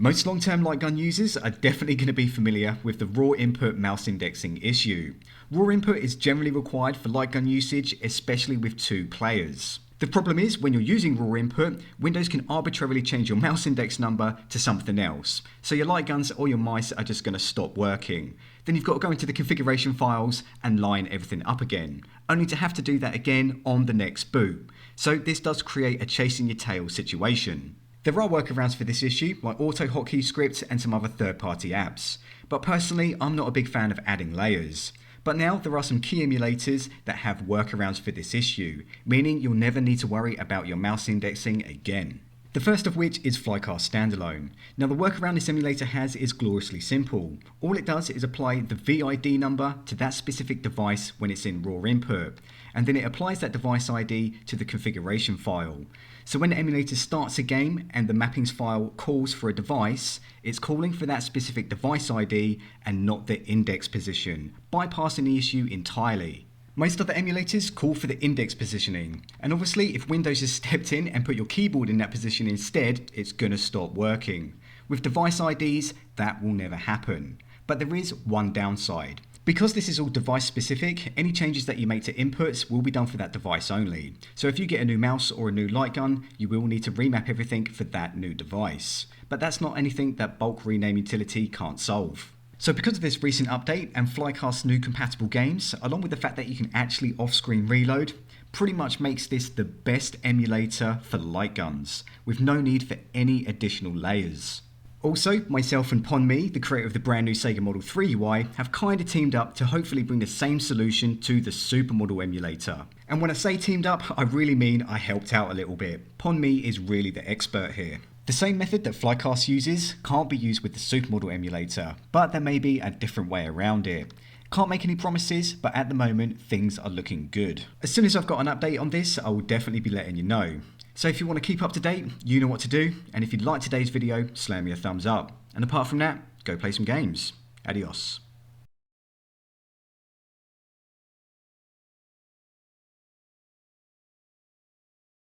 Most long-term LightGun users are definitely going to be familiar with the raw input mouse indexing issue. Raw input is generally required for LightGun usage, especially with 2 players. The problem is, when you're using raw input, Windows can arbitrarily change your mouse index number to something else. So your LightGuns or your mice are just going to stop working. Then you've got to go into the configuration files and line everything up again, only to have to do that again on the next boot. So this does create a chasing your tail situation. There are workarounds for this issue, like auto hotkey scripts and some other third-party apps. But personally, I'm not a big fan of adding layers. But now there are some key emulators that have workarounds for this issue, meaning you'll never need to worry about your mouse indexing again. The first of which is Flycast Standalone. Now the workaround this emulator has is gloriously simple. All it does is apply the VID number to that specific device when it's in raw input, and then it applies that device ID to the configuration file. So when the emulator starts a game and the mappings file calls for a device, it's calling for that specific device ID and not the index position, bypassing the issue entirely. Most other emulators call for the index positioning, and obviously if Windows has stepped in and put your keyboard in that position instead, it's gonna stop working. With device IDs, that will never happen. But there is one downside. Because this is all device specific, any changes that you make to inputs will be done for that device only. So if you get a new mouse or a new LightGun, you will need to remap everything for that new device. But that's not anything that bulk rename utility can't solve. So because of this recent update and Flycast's new compatible games, along with the fact that you can actually off-screen reload, pretty much makes this the best emulator for LightGuns, with no need for any additional layers. Also, myself and Ponme, the creator of the brand new Sega Model 3 UI, have kinda teamed up to hopefully bring the same solution to the Supermodel emulator. And when I say teamed up, I really mean I helped out a little bit. Ponme is really the expert here. The same method that Flycast uses can't be used with the Supermodel emulator, but there may be a different way around it. Can't make any promises, but at the moment, things are looking good. As soon as I've got an update on this, I will definitely be letting you know. So if you want to keep up to date, you know what to do, and if you liked today's video, slam me a thumbs up. And apart from that, go play some games. Adios.